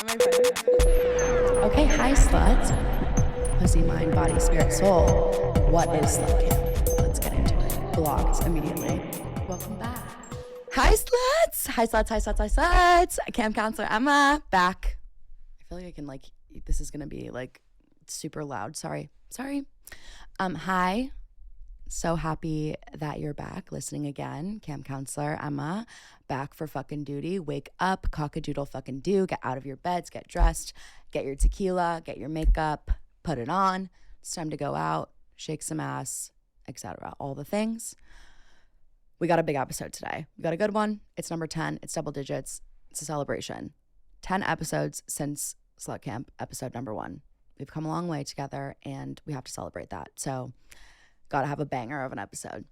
Am I ready? Okay, hi sluts. Pussy, mind, body, spirit, soul. What is slut camp? Let's get into it. Blocked immediately. Welcome back. Hi sluts. Hi sluts, hi sluts, hi sluts. Camp counselor Emma back. I feel like I can this is gonna be like super loud. Sorry. Hi. So happy that you're back listening again. Camp counselor Emma, back for fucking duty. Wake up, cock-a-doodle fucking do. Get out of your beds, get dressed, get your tequila, get your makeup, put it on. It's time to go out, shake some ass, etc. All the things. We got a big episode today. We got a good one. It's number 10. It's double digits. It's a celebration. 10 episodes since Slut Camp episode number 1. We've come a long way together and we have to celebrate that. So gotta have a banger of an episode.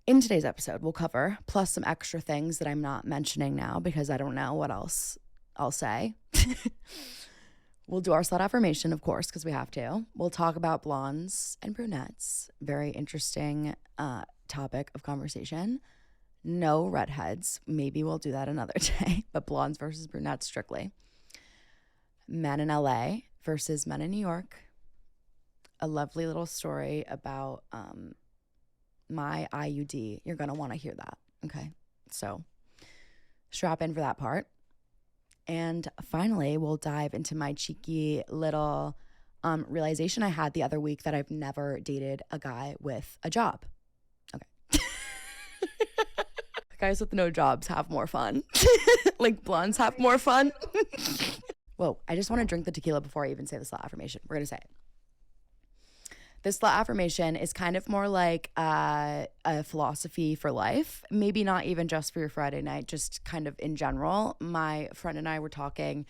In today's episode, we'll cover, plus some extra things that I'm not mentioning now because I don't know what else I'll say. We'll do our slut affirmation, of course, because we have to. We'll talk about blondes and brunettes. Very interesting topic of conversation. No redheads. Maybe we'll do that another day, but blondes versus brunettes strictly. Men in LA versus men in New York. A lovely little story about my IUD. You're going to want to hear that. Okay. So strap in for that part. And finally, we'll dive into my cheeky little realization I had the other week that I've never dated a guy with a job. Okay. Guys with no jobs have more fun. Like blondes have more fun. Whoa, I just want to drink the tequila before I even say the slut affirmation. We're going to say it. This slut affirmation is kind of more like a philosophy for life. Maybe not even just for your Friday night, just kind of in general. My friend and I were talking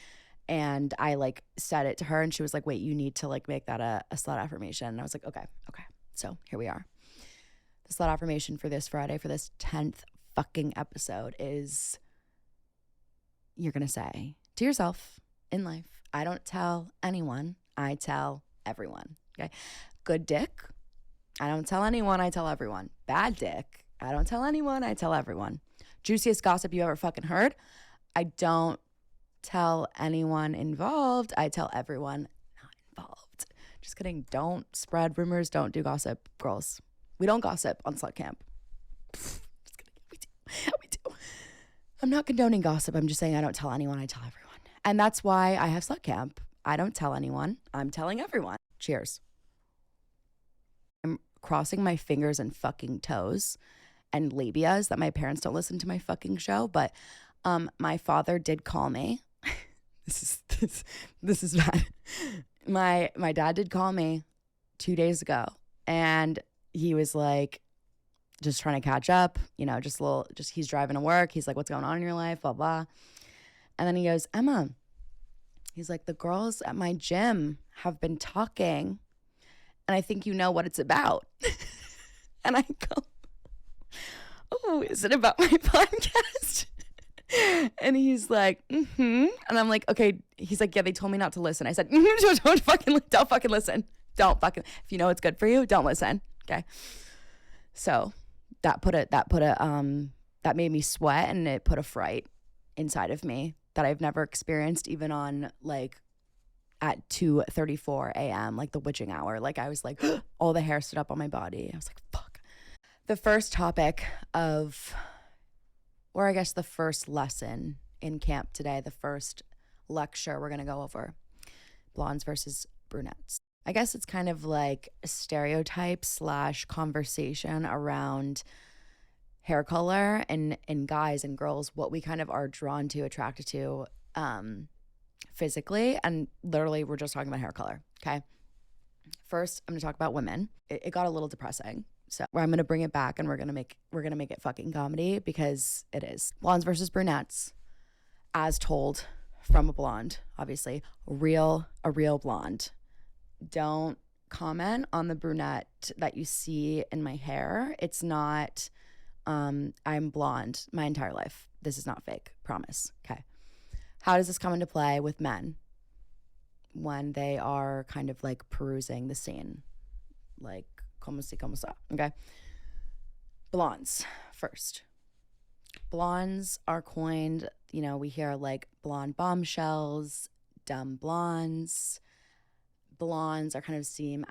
and I said it to her and she was like, wait, you need to make that a slut affirmation. And I was like, okay. So here we are. The slut affirmation for this Friday, for this 10th fucking episode is, you're going to say to yourself in life, I don't tell anyone, I tell everyone. Okay. Good dick, I don't tell anyone, I tell everyone. Bad dick, I don't tell anyone, I tell everyone. Juiciest gossip you ever fucking heard, I don't tell anyone involved, I tell everyone not involved. Just kidding. Don't spread rumors, don't do gossip, girls. We don't gossip on Slut Camp. Just kidding. We do. I'm not condoning gossip. I'm just saying I don't tell anyone, I tell everyone. And that's why I have Slut Camp. I don't tell anyone, I'm telling everyone. Cheers. I'm crossing my fingers and fucking toes and labias that my parents don't listen to my fucking show, but my father did call me. This is bad. My dad did call me 2 days ago and he was like just trying to catch up, he's driving to work. He's like, what's going on in your life? Blah, blah. And then he goes, Emma, he's like, the girls at my gym have been talking and I think you know what it's about. And I go, oh, is it about my podcast? And he's like, mm-hmm. And I'm like, okay. He's like, yeah, they told me not to listen. I said, don't fucking listen. Don't fucking, if you know it's good for you, don't listen. Okay. So that made me sweat and it put a fright inside of me that I've never experienced even on at 2:34 a.m., the witching hour. I was like, all the hair stood up on my body. I was like, fuck. The first topic or I guess the first lesson in camp today, the first lecture we're going to go over, blondes versus brunettes. I guess it's kind of like a stereotype / conversation around hair color and guys and girls, what we kind of are drawn to, attracted to, physically, and literally we're just talking about hair color. Okay. First, I'm gonna talk about women. It got a little depressing. So I'm gonna bring it back and we're gonna make it fucking comedy because it is. Blondes versus brunettes, as told from a blonde, obviously. A real blonde. Don't comment on the brunette that you see in my hair. It's not I'm blonde my entire life. This is not fake. Promise. Okay. How does this come into play with men when they are kind of perusing the scene? Como si, como sa, okay? Blondes first. Blondes are coined, you know, we hear like blonde bombshells, dumb blondes. Blondes are kind of seen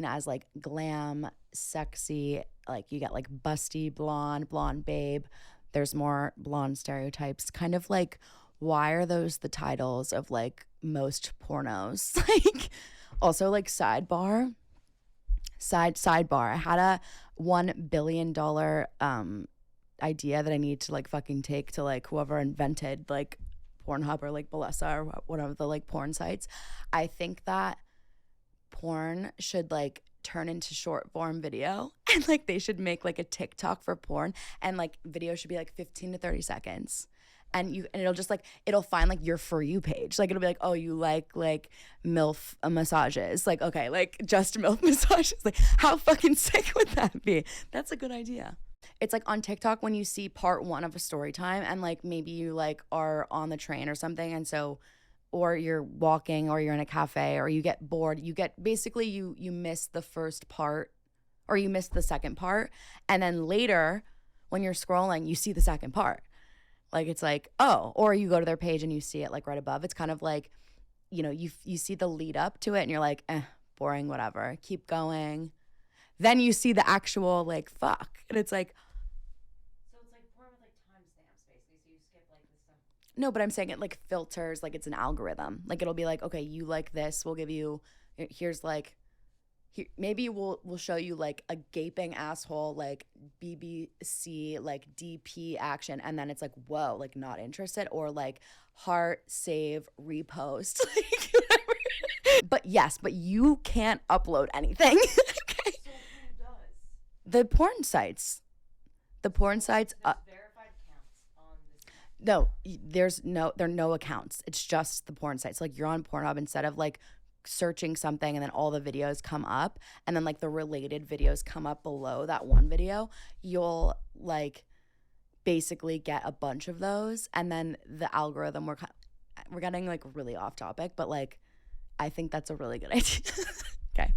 as like glam, sexy, like you get like busty blonde, blonde babe. There's more blonde stereotypes. Kind of like, why are those the titles of like most pornos? Like, also like sidebar. I had a $1 billion idea that I need to like fucking take to like whoever invented like Pornhub or like Bellesa or whatever the like porn sites. I think that porn should like turn into short form video and like they should make like a TikTok for porn, and like video should be like 15 to 30 seconds. And it'll just like it'll find like your For You page. Like it'll be like, oh, you like MILF massages. Like, okay, like just MILF massages. Like how fucking sick would that be? That's a good idea. It's like on TikTok when you see part one of a story time and like maybe you like are on the train or something, and so or you're walking or you're in a cafe or you get bored, you get basically you miss the first part or you miss the second part, and then later when you're scrolling you see the second part. Like it's like, oh, or you go to their page and you see it like right above. It's kind of like, you know, you see the lead up to it and you're like, boring, whatever. Keep going. Then you see the actual like fuck. And it's like, So it's like porn with like timestamps basically. So you skip like the stuff. no, but I'm saying it like filters, like it's an algorithm. Like it'll be like, okay, you like this, we'll give you here's like maybe we'll show you like a gaping asshole like BBC like DP action, and then it's like whoa, like not interested, or like heart save repost like whatever. But yes, but you can't upload anything. Okay. So who does? The porn sites. The porn sites There's verified accounts on this. no, there are no accounts. It's just the porn sites. Like you're on Pornhub, instead of like searching something and then all the videos come up and then like the related videos come up below that one video, you'll like basically get a bunch of those, and then the algorithm, we're getting like really off topic, but like I think that's a really good idea. Okay.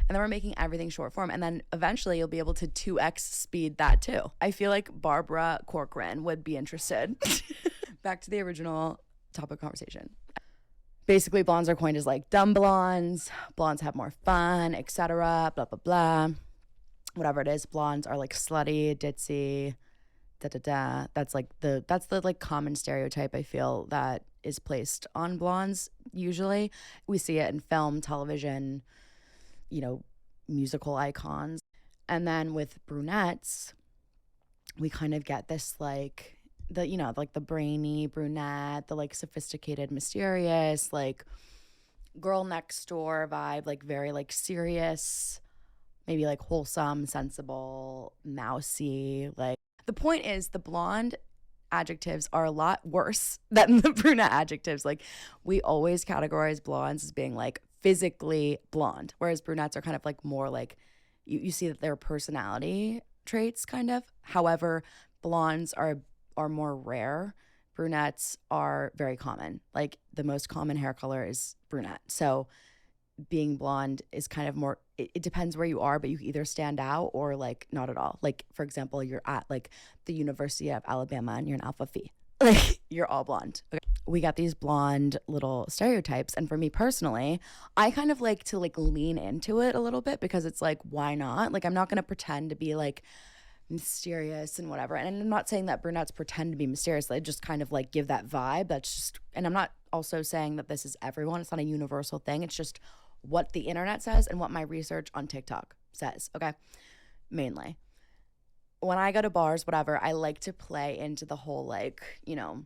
And then we're making everything short form, and then eventually you'll be able to 2x speed that too. I feel like Barbara Corcoran would be interested. Back to the original topic conversation. Basically, blondes are coined as like dumb blondes. Blondes have more fun, etc. Blah blah blah. Whatever it is, blondes are like slutty, ditzy, da da da. That's the like common stereotype I feel that is placed on blondes. Usually, we see it in film, television, you know, musical icons. And then with brunettes, we kind of get this like the, you know, like the brainy brunette, the like sophisticated, mysterious, like girl next door vibe, like very like serious, maybe like wholesome, sensible, mousy. Like the point is the blonde adjectives are a lot worse than the brunette adjectives. Like we always categorize blondes as being like physically blonde, whereas brunettes are kind of like more like you see that their personality traits kind of. However, blondes are more rare. Brunettes are very common. Like the most common hair color is brunette. So being blonde is kind of more, it depends where you are, but you either stand out or like not at all. Like for example, you're at like the University of Alabama and you're an alpha phi. Like you're all blonde. Okay. We got these blonde little stereotypes, and for me personally, I kind of like to like lean into it a little bit because it's like, why not? Like I'm not going to pretend to be like mysterious and whatever. And I'm not saying that brunettes pretend to be mysterious. They just kind of like give that vibe. That's just, and I'm not also saying that this is everyone. It's not a universal thing. It's just what the internet says and what my research on TikTok says. Okay. Mainly. When I go to bars, whatever, I like to play into the whole like, you know,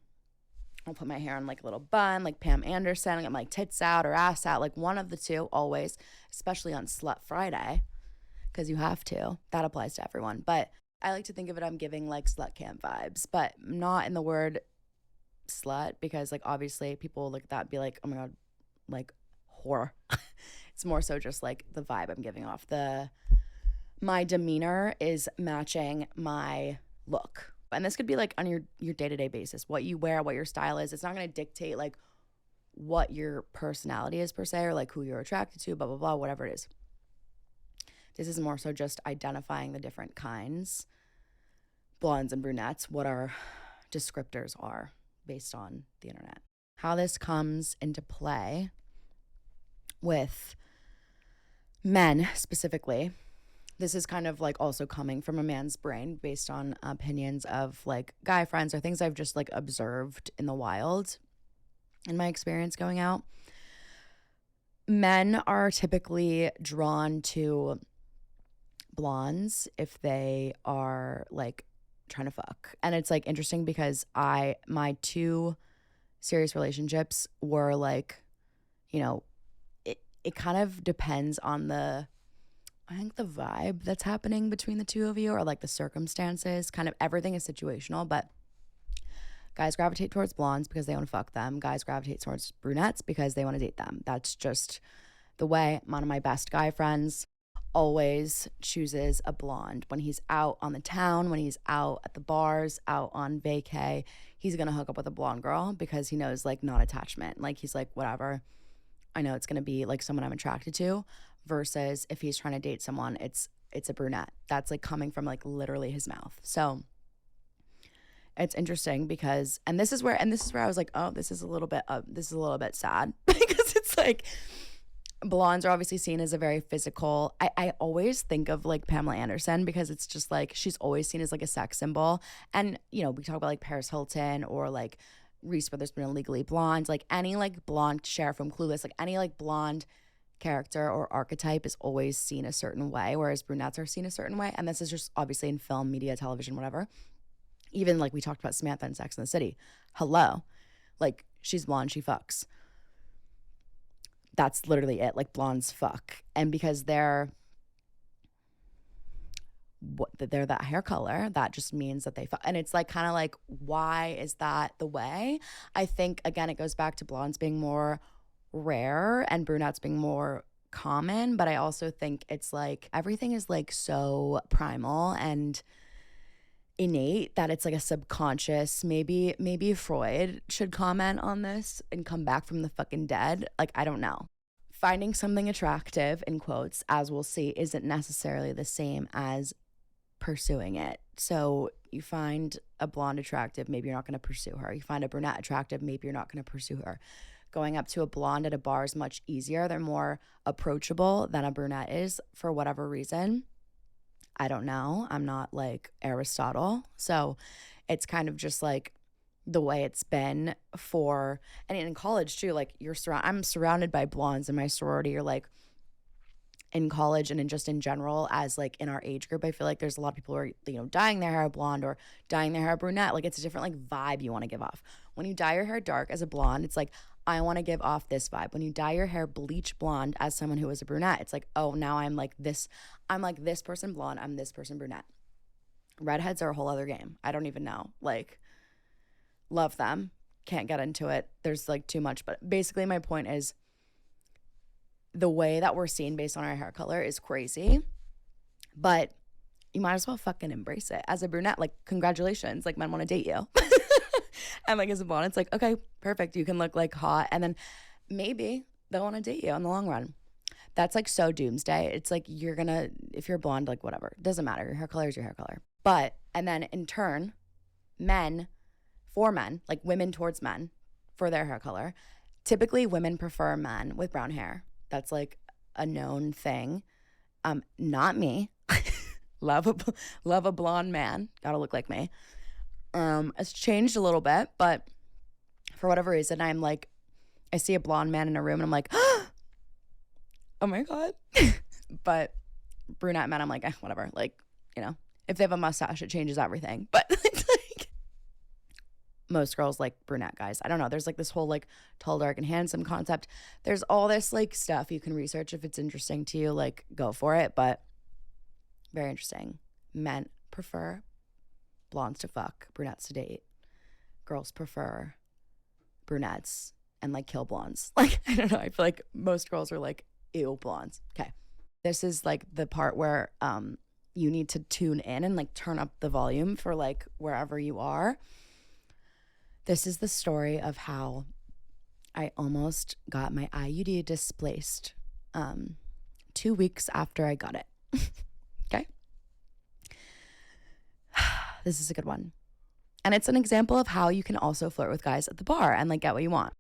I'll put my hair in like a little bun, like Pam Anderson. I get my like, tits out or ass out, like one of the two always, especially on Slut Friday, because you have to. That applies to everyone. But I like to think of it, I'm giving like slut camp vibes, but not in the word slut, because like obviously people look at that and be like, oh my God, like whore. It's more so just like the vibe I'm giving off. My demeanor is matching my look. And this could be like on your day-to-day basis, what you wear, what your style is. It's not going to dictate like what your personality is per se, or like who you're attracted to, blah, blah, blah, whatever it is. This is more so just identifying the different kinds, blondes and brunettes. What are descriptors are based on the internet. How this comes into play with men specifically, this is kind of like also coming from a man's brain based on opinions of like guy friends or things I've just like observed in the wild in my experience going out. Men are typically drawn to blondes if they are like trying to fuck. And it's like interesting because my 2 serious relationships were like, you know, it kind of depends on I think the vibe that's happening between the 2 of you, or like the circumstances. Kind of everything is situational, but guys gravitate towards blondes because they want to fuck them. Guys gravitate towards brunettes because they want to date them. That's just the way. One of my best guy friends always chooses a blonde. When he's out on the town, when he's out at the bars, out on vacay, he's going to hook up with a blonde girl because he knows like non-attachment. Like he's like, whatever. I know it's going to be like someone I'm attracted to, versus if he's trying to date someone, it's a brunette. That's like coming from like literally his mouth. So it's interesting because, and this is where I was like, oh, this is a little bit sad because it's like blondes are obviously seen as a very physical. I always think of like Pamela Anderson because it's just like she's always seen as like a sex symbol. And you know, we talk about like Paris Hilton or like Reese Witherspoon in Legally Blonde, like any like blonde Cher from Clueless, like any like blonde character or archetype is always seen a certain way, whereas brunettes are seen a certain way. And this is just obviously in film, media, television, whatever. Even like we talked about Samantha in Sex and the City. Hello. Like she's blonde, she fucks. That's literally it. Like blondes fuck. And because they're that hair color, that just means that they fuck. And it's like kind of like, why is that the way? I think again it goes back to blondes being more rare and brunettes being more common, but I also think it's like everything is like so primal and innate that it's like a subconscious. Maybe Freud should comment on this and come back from the fucking dead. Like I don't know. Finding something attractive, in quotes, as we'll see, isn't necessarily the same as pursuing it. So you find a blonde attractive, maybe you're not going to pursue her. You find a brunette attractive, maybe you're not going to pursue her. Going up to a blonde at a bar is much easier. They're more approachable than a brunette is for whatever reason. I don't know. I'm not like Aristotle. So it's kind of just like the way it's been for, and in college too, like I'm surrounded by blondes in my sorority, or like in college and in general as like in our age group. I feel like there's a lot of people who are, you know, dyeing their hair blonde or dyeing their hair brunette. Like it's a different like vibe you want to give off. When you dye your hair dark as a blonde, it's like, I want to give off this vibe. When you dye your hair bleach blonde as someone who is a brunette, it's like, oh, now I'm like this person blonde, I'm this person brunette. Redheads are a whole other game. I don't even know. Like, love them. Can't get into it. There's like too much. But basically my point is the way that we're seen based on our hair color is crazy. But you might as well fucking embrace it. As a brunette, like, congratulations. Like, men want to date you. And like as a blonde, it's like, okay, perfect. You can look like hot. And then maybe they'll want to date you in the long run. That's like so doomsday. It's like if you're blonde, like whatever. It doesn't matter. Your hair color is your hair color. But, and then in turn, for men, like women towards men for their hair color, typically women prefer men with brown hair. That's like a known thing. Not me. Love a blonde man. Gotta look like me. It's changed a little bit, but for whatever reason, I'm like, I see a blonde man in a room and I'm like, oh my God. But brunette men, I'm like, whatever. Like, you know, if they have a mustache, it changes everything. But like most girls like brunette guys. I don't know. There's like this whole like tall, dark, and handsome concept. There's all this like stuff you can research if it's interesting to you. Like, go for it. But very interesting. Men prefer blondes to fuck, brunettes to date. Girls prefer brunettes and like kill blondes. Like, I don't know. I feel like most girls are like, ew, blondes. Okay. This is like the part where you need to tune in and like turn up the volume for like wherever you are. This is the story of how I almost got my IUD displaced 2 weeks after I got it. Okay. This is a good one. And it's an example of how you can also flirt with guys at the bar and like get what you want.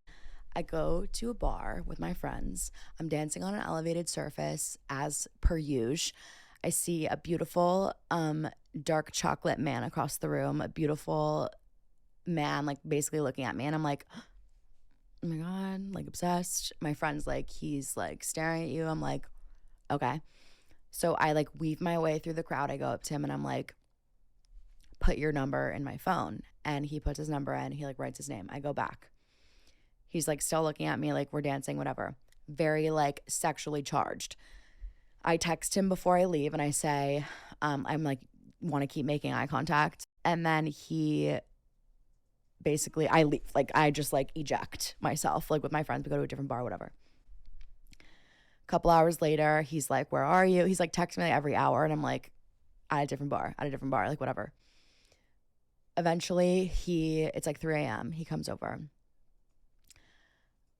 I go to a bar with my friends. I'm dancing on an elevated surface as per usual. I see a beautiful dark chocolate man across the room, a beautiful man like basically looking at me, and I'm like, oh my God, like obsessed. My friend's like, he's like staring at you. I'm like, okay. So I like weave my way through the crowd. I go up to him and I'm like, put your number in my phone. And he puts his number in. He like writes his name. I go back. He's like still looking at me like we're dancing, whatever. Very like sexually charged. I text him before I leave and I say, I'm like, want to keep making eye contact. And then he basically, I leave. Like I just like eject myself, like with my friends. We go to a different bar, whatever. A couple hours later, he's like, where are you? He's like texting me like every hour. And I'm like, at a different bar, like whatever. Eventually, it's like 3 a.m. He comes over.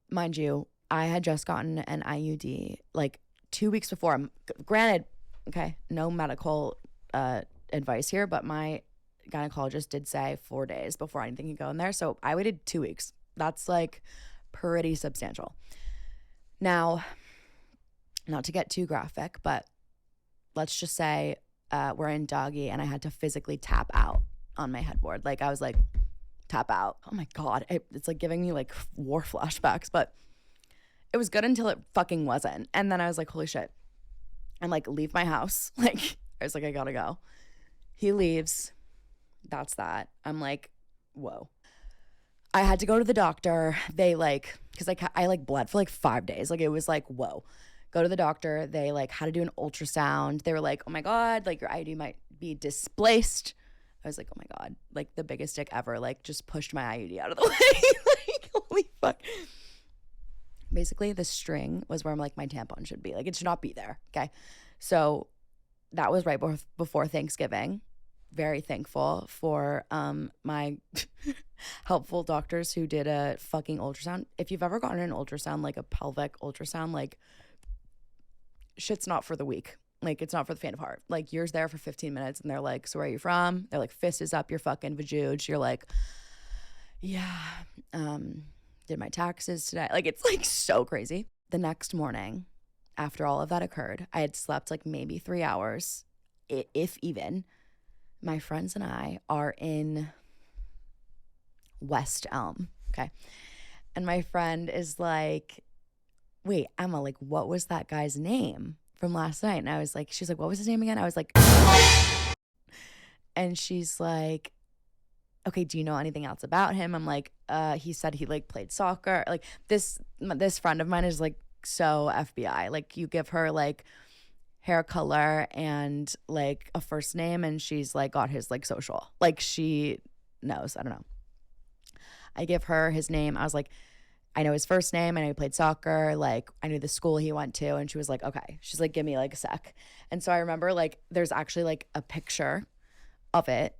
Mind you, I had just gotten an IUD like 2 weeks before. Granted, okay, no medical advice here, but my gynecologist did say 4 days before anything can go in there. So I waited 2 weeks. That's like pretty substantial. Now, not to get too graphic, but let's just say we're in doggy and I had to physically tap out on my headboard. Like I was like, tap out. Oh my God. It's like giving me like war flashbacks, but it was good until it fucking wasn't. And then I was like, holy shit. And like, leave my house. Like, I was like, I gotta go. He leaves. That's that. I'm like, whoa. I had to go to the doctor. They like, because I like bled for like 5 days. Like, it was like, whoa. Go to the doctor. They like had to do an ultrasound. They were like, oh my God, like your IUD might be displaced. I was like, oh my God, like the biggest dick ever. Like, just pushed my IUD out of the way. Like, holy fuck. Basically, the string was where like my tampon should be. Like, it should not be there. Okay. So that was right before Thanksgiving. Very thankful for my helpful doctors who did a fucking ultrasound. If you've ever gotten an ultrasound, like a pelvic ultrasound, like shit's not for the weak. Like, it's not for the faint of heart. Like, you're there for 15 minutes and they're like, so where are you from? They're like, fist is up your fucking vajooge. You're like, yeah, did my taxes today. Like, it's like so crazy. The next morning, after all of that occurred, I had slept like maybe 3 hours, if even. My friends and I are in West Elm, okay? And my friend is like, wait, Emma, like, what was that guy's name from last night? And I was like, she's like, what was his name again? I was like, and she's like, okay, do you know anything else about him? I'm like, he said he like played soccer. Like this friend of mine is like so FBI. Like, you give her like hair color and like a first name and she's like got his like social. Like, she knows. I don't know. I give her his name. I was like, I know his first name. I know he played soccer. Like, I knew the school he went to. And she was like, okay. She's like, give me like a sec. And so I remember like there's actually like a picture of it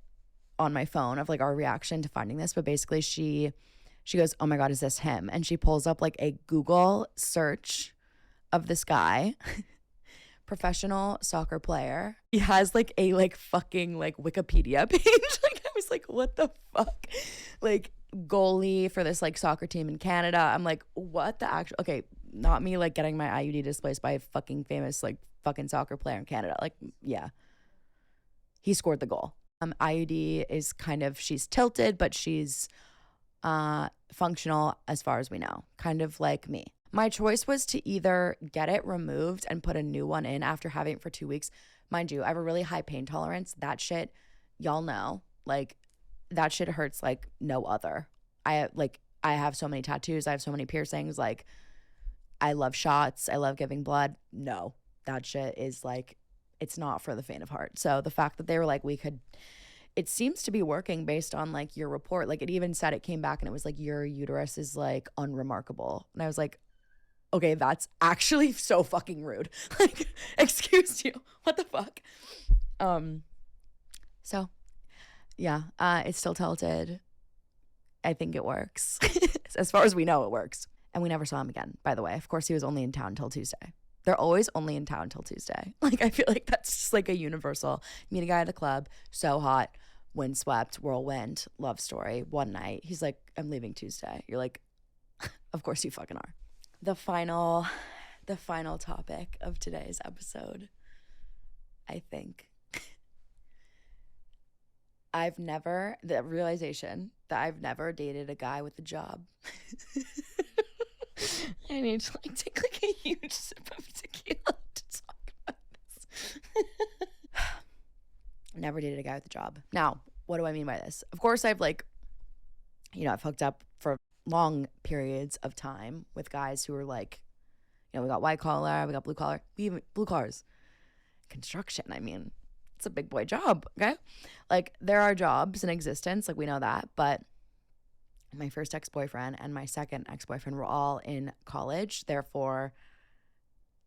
on my phone of like our reaction to finding this. But basically she goes, oh my God, is this him? And she pulls up like a Google search of this guy. Professional soccer player. He has like a like fucking like Wikipedia page. Like, I was like, what the fuck? Like, goalie for this like soccer team in Canada. I'm like, what the actual, okay, not me like getting my IUD displaced by a fucking famous like fucking soccer player in Canada. Like, yeah. He scored the goal. IUD is kind of, she's tilted, but she's functional as far as we know. Kind of like me. My choice was to either get it removed and put a new one in after having it for 2 weeks. Mind you, I have a really high pain tolerance. That shit, y'all know, like, that shit hurts like no other. I have so many tattoos. I have so many piercings. Like, I love shots. I love giving blood. No, that shit is like, it's not for the faint of heart. So the fact that they were like, it seems to be working based on like your report. Like, it even said, it came back and it was like, your uterus is like unremarkable. And I was like, okay, that's actually so fucking rude. Like, excuse you. What the fuck? So yeah, it's still tilted. I think it works. As far as we know, it works. And we never saw him again, by the way. Of course, he was only in town till Tuesday. They're always only in town till Tuesday. Like, I feel like that's just like a universal. Meet a guy at the club, so hot, windswept, whirlwind, love story, one night. He's like, I'm leaving Tuesday. You're like, of course you fucking are. The final topic of today's episode, I think. The realization that I've never dated a guy with a job. I need to like take like a huge sip of tequila to talk about this. Never dated a guy with a job. Now, what do I mean by this? Of course, I've like, I've hooked up for long periods of time with guys who are like, we got white collar, we got blue collar, we even blue collars. Construction, I mean, it's a big boy job, okay? Like, there are jobs in existence, like we know that, but my first ex-boyfriend and my second ex-boyfriend were all in college, therefore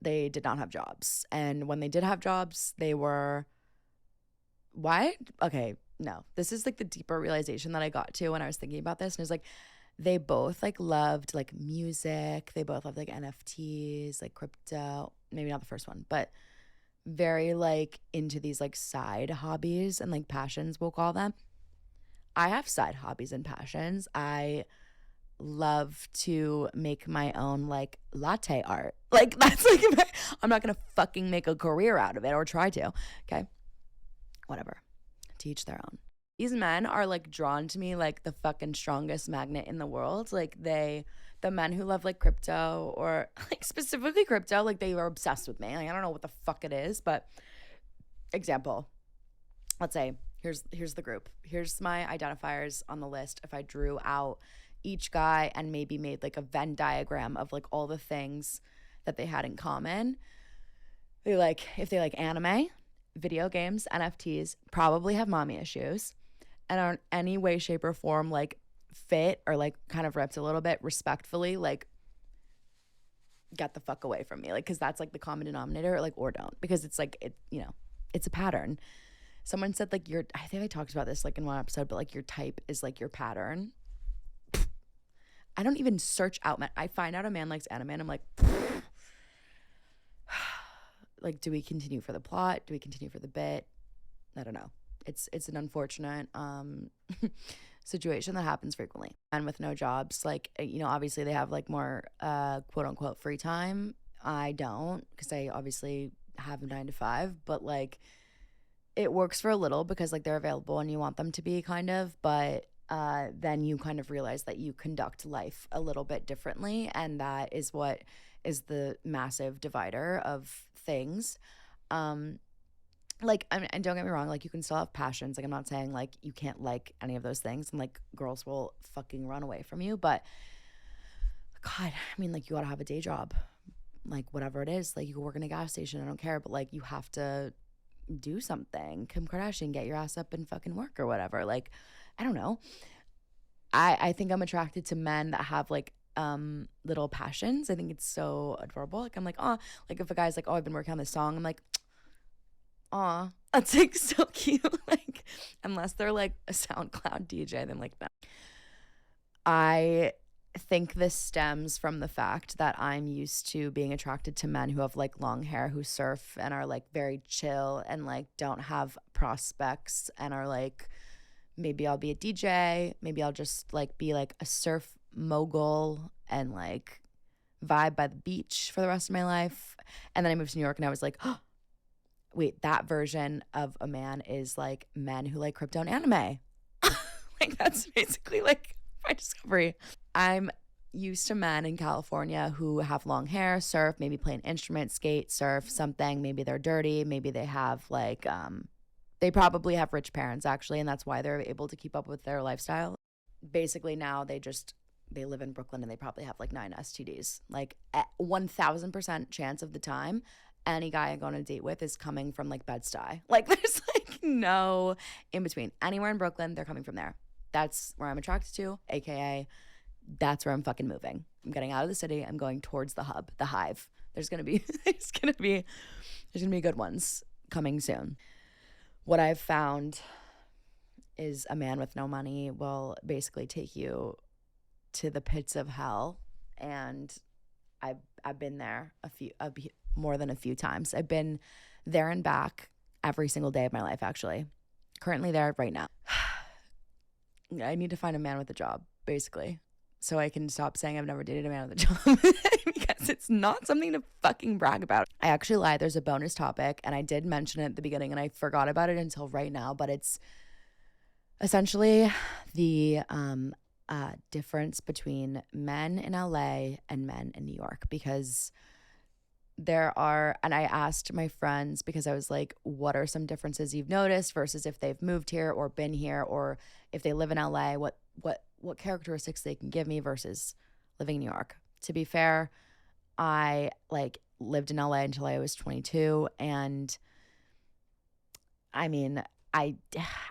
they did not have jobs. And when they did have jobs, they were no, this is like the deeper realization that I got to when I was thinking about this. And it was like, they both like loved like music. They both loved like NFTs, like crypto, maybe not the first one, but very like into these like side hobbies and like passions, we'll call them. I have side hobbies and passions. I love to make my own like latte art. Like that's like, I'm not going to fucking make a career out of it or try to. Okay. Whatever. To each their own. These men are like drawn to me like the fucking strongest magnet in the world. Like the men who love like crypto or like specifically crypto, like they are obsessed with me. Like I don't know what the fuck it is, but example, let's say here's the group. Here's my identifiers on the list. If I drew out each guy and maybe made like a Venn diagram of like all the things that they had in common. If they like anime, video games, NFTs, probably have mommy issues, and are in any way, shape, or form like fit or like kind of ripped a little bit, respectfully, like get the fuck away from me. Like, cause that's like the common denominator, like, or don't, because it's like, it's a pattern. Someone said like I think I talked about this like in one episode, but like your type is like your pattern. I don't even search out men. I find out a man likes anime and I'm like, like, do we continue for the plot? Do we continue for the bit? I don't know. It's an unfortunate situation that happens frequently. And with no jobs, like, obviously they have like more quote unquote free time. I don't, because I obviously have a 9 to 5, but like it works for a little because like they're available and you want them to be kind of, but then you kind of realize that you conduct life a little bit differently, and that is what is the massive divider of things. Like, and don't get me wrong, like you can still have passions. Like I'm not saying like you can't like any of those things and like girls will fucking run away from you, but God, I mean, like you gotta have a day job, like whatever it is. Like you can work in a gas station, I don't care, but like you have to do something. Kim Kardashian, get your ass up and fucking work or whatever. Like, I don't know. I think I'm attracted to men that have like little passions. I think it's so adorable. Like I'm like, oh, like if a guy's like, oh, I've been working on this song, I'm like, aw, that's like so cute. Like unless they're like a SoundCloud DJ, then I'm like, no. I think this stems from the fact that I'm used to being attracted to men who have like long hair, who surf and are like very chill and like don't have prospects and are like, maybe I'll be a DJ, maybe I'll just like be like a surf mogul and like vibe by the beach for the rest of my life. And then I moved to New York and I was like, oh, wait, that version of a man is like men who like crypto and anime. Like that's basically like my discovery. I'm used to men in California who have long hair, surf, maybe play an instrument, skate, surf, something. Maybe they're dirty. Maybe they have like, they probably have rich parents actually, and that's why they're able to keep up with their lifestyle. Basically now they live in Brooklyn and they probably have like 9 STDs. Like at 1000% chance of the time, any guy I go on a date with is coming from like Bed-Stuy. Like there's like no in between. Anywhere in Brooklyn, they're coming from there. That's where I'm attracted to, AKA that's where I'm fucking moving. I'm getting out of the city. I'm going towards the hub, the hive. There's gonna be good ones coming soon. What I've found is a man with no money will basically take you to the pits of hell, and I've been there more than a few times. I've been there and back every single day of my life, actually. Currently there right now. I need to find a man with a job, basically, so I can stop saying I've never dated a man with a job because it's not something to fucking brag about. I actually lied. There's a bonus topic, and I did mention it at the beginning, and I forgot about it until right now, but it's essentially the difference between men in LA and men in New York, because there are, and I asked my friends because I was like, what are some differences you've noticed versus if they've moved here or been here, or if they live in LA, what characteristics they can give me versus living in New York. To be fair, I like lived in LA until I was 22, and I mean, I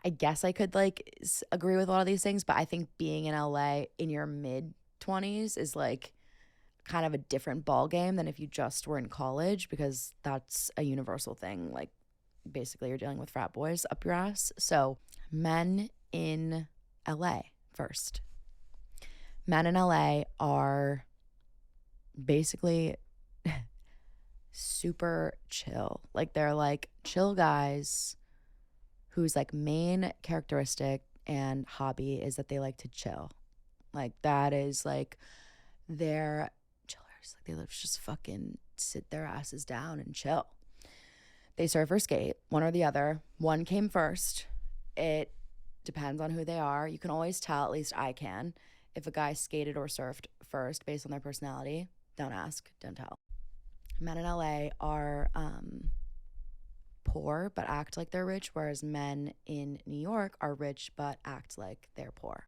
I guess I could like agree with a lot of these things, but I think being in LA in your mid 20s is like kind of a different ball game than if you just were in college, because that's a universal thing. Like basically you're dealing with frat boys up your ass. So, men in LA first. Men in LA are basically super chill. Like they're like chill guys whose like main characteristic and hobby is that they like to chill. Like that is like their chillers. Like they love just fucking sit their asses down and chill. They surf or skate, one or the other. One came first. It depends on who they are. You can always tell, at least I can, if a guy skated or surfed first based on their personality. Don't ask, don't tell. Men in LA are poor but act like they're rich, whereas men in New York are rich but act like they're poor.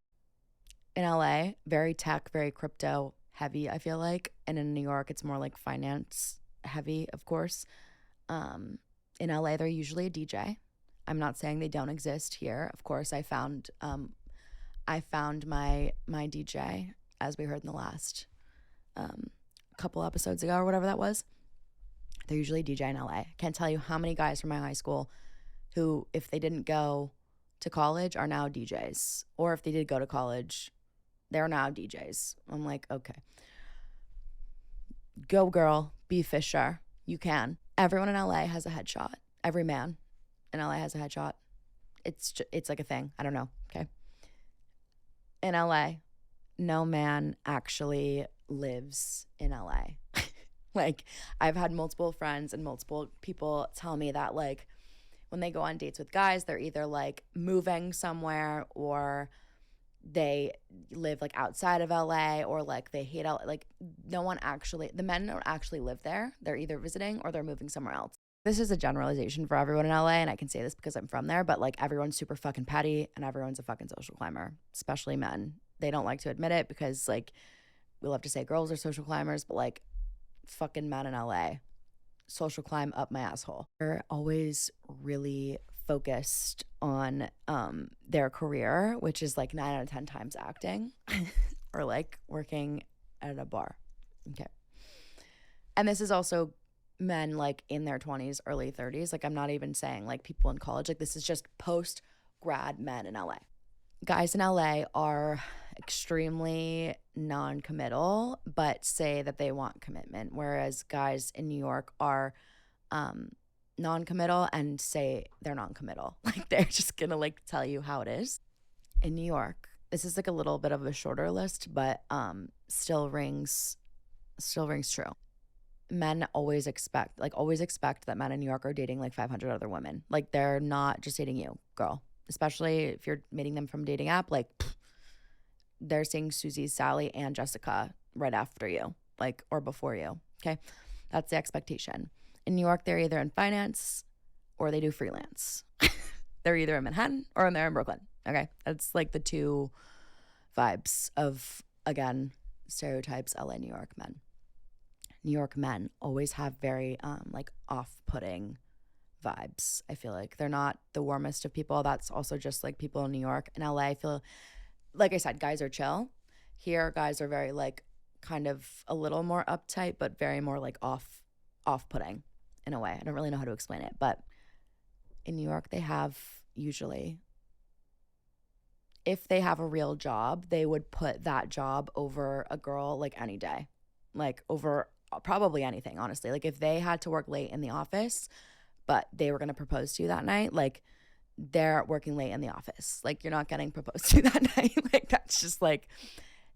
In LA, very tech, very crypto heavy, I feel like. And in New York, it's more like finance heavy, of course. In LA, they're usually a DJ. I'm not saying they don't exist here. Of course, I found my DJ, as we heard in the last couple episodes ago or whatever that was. They're usually DJ in LA. I can't tell you how many guys from my high school who, if they didn't go to college, are now DJs. Or if they did go to college, they're now DJs. I'm like, okay. Go girl, be Fisher. You can. Everyone in LA has a headshot. Every man in LA has a headshot. It's like a thing. I don't know. Okay. In LA, no man actually lives in LA. Like, I've had multiple friends and multiple people tell me that, like, when they go on dates with guys, they're either, like, moving somewhere, or they live, like, outside of LA, or, like, they hate LA. Like, no one actually, the men don't actually live there. They're either visiting or they're moving somewhere else. This is a generalization for everyone in LA, and I can say this because I'm from there, but, like, everyone's super fucking petty, and everyone's a fucking social climber, especially men. They don't like to admit it because, like, we love to say girls are social climbers, but, like, fucking men in LA, social climb up my asshole. They're always really focused on their career, which is like 9 out of 10 times acting or like working at a bar. Okay. And this is also men like in their 20s, early 30s. Like, I'm not even saying like people in college. Like, this is just post grad men in LA. Guys in LA are extremely non-committal, but say that they want commitment, whereas guys in New York are non-committal and say they're non-committal. Like, they're just gonna like tell you how it is. In New York, this is like a little bit of a shorter list, but still rings true. Men always expect that men in New York are dating like 500 other women. Like, they're not just dating you, girl. Especially if you're meeting them from a dating app, like, they're seeing Susie, Sally, and Jessica right after you, like, or before you, okay? That's the expectation. In New York, they're either in finance or they do freelance. They're either in Manhattan or they're in Brooklyn, okay? That's, like, the two vibes of, again, stereotypes, LA, New York men. New York men always have very, like, off-putting vibes. I feel like they're not the warmest of people. That's also just like people in New York. In LA, I feel like I said, guys are chill. Here, guys are very like kind of a little more uptight, but very more like off-putting in a way. I don't really know how to explain it, but in New York, they have usually, if they have a real job, they would put that job over a girl like any day, like over probably anything, honestly. Like, if they had to work late in the office, but they were going to propose to you that night, like, they're working late in the office. Like, you're not getting proposed to that night. Like, that's just like,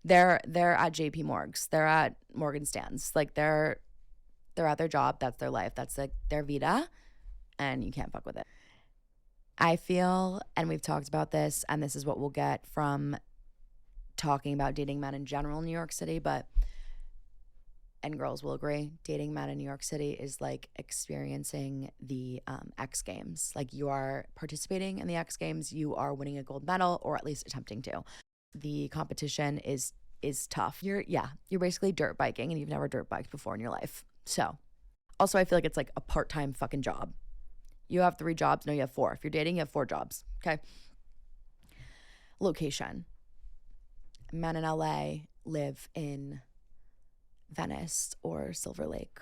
they're at JP Morgs. They're at Morgan Stan's. Like, they're at their job. That's their life. That's like their vida. And you can't fuck with it. I feel, and we've talked about this, and this is what we'll get from talking about dating men in general in New York City, and girls will agree, dating men in New York City is like experiencing the X Games. Like, you are participating in the X Games, you are winning a gold medal, or at least attempting to. The competition is tough. You're basically dirt biking, and you've never dirt biked before in your life. So, also, I feel like it's like a part-time fucking job. You have 3 jobs. No, you have 4. If you're dating, you have 4 jobs. Okay. Location. Men in LA live in Venice or Silver Lake.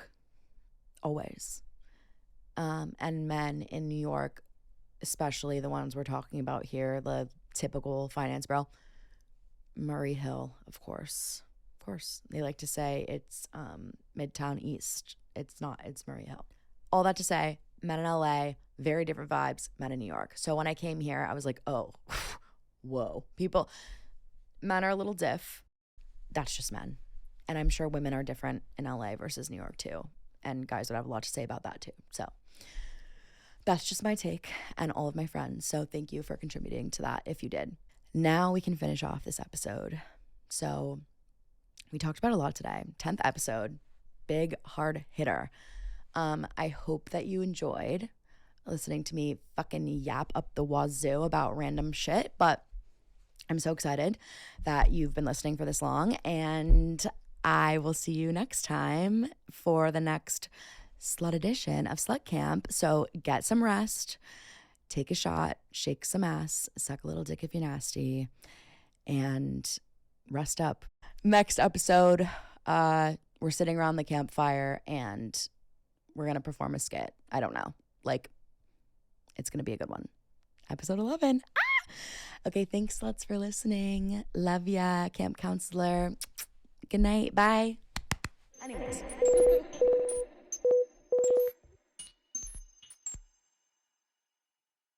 Always. And men in New York, especially the ones we're talking about here, the typical finance bro, Murray Hill, of course. Of course. They like to say it's Midtown East. It's not. It's Murray Hill. All that to say, men in LA, very different vibes, men in New York. So when I came here, I was like, oh, whoa. Men are a little diff. That's just men. And I'm sure women are different in LA versus New York too. And guys would have a lot to say about that too. So that's just my take and all of my friends. So thank you for contributing to that if you did. Now we can finish off this episode. So we talked about a lot today. 10th episode, big hard hitter. I hope that you enjoyed listening to me fucking yap up the wazoo about random shit, but I'm so excited that you've been listening for this long, and I will see you next time for the next slut edition of Slut Camp. So get some rest, take a shot, shake some ass, suck a little dick if you're nasty, and rest up. Next episode, we're sitting around the campfire and we're going to perform a skit. I don't know. Like, it's going to be a good one. Episode 11. Ah! Okay, thanks, sluts, for listening. Love ya, camp counselor. Good night. Bye. Anyways.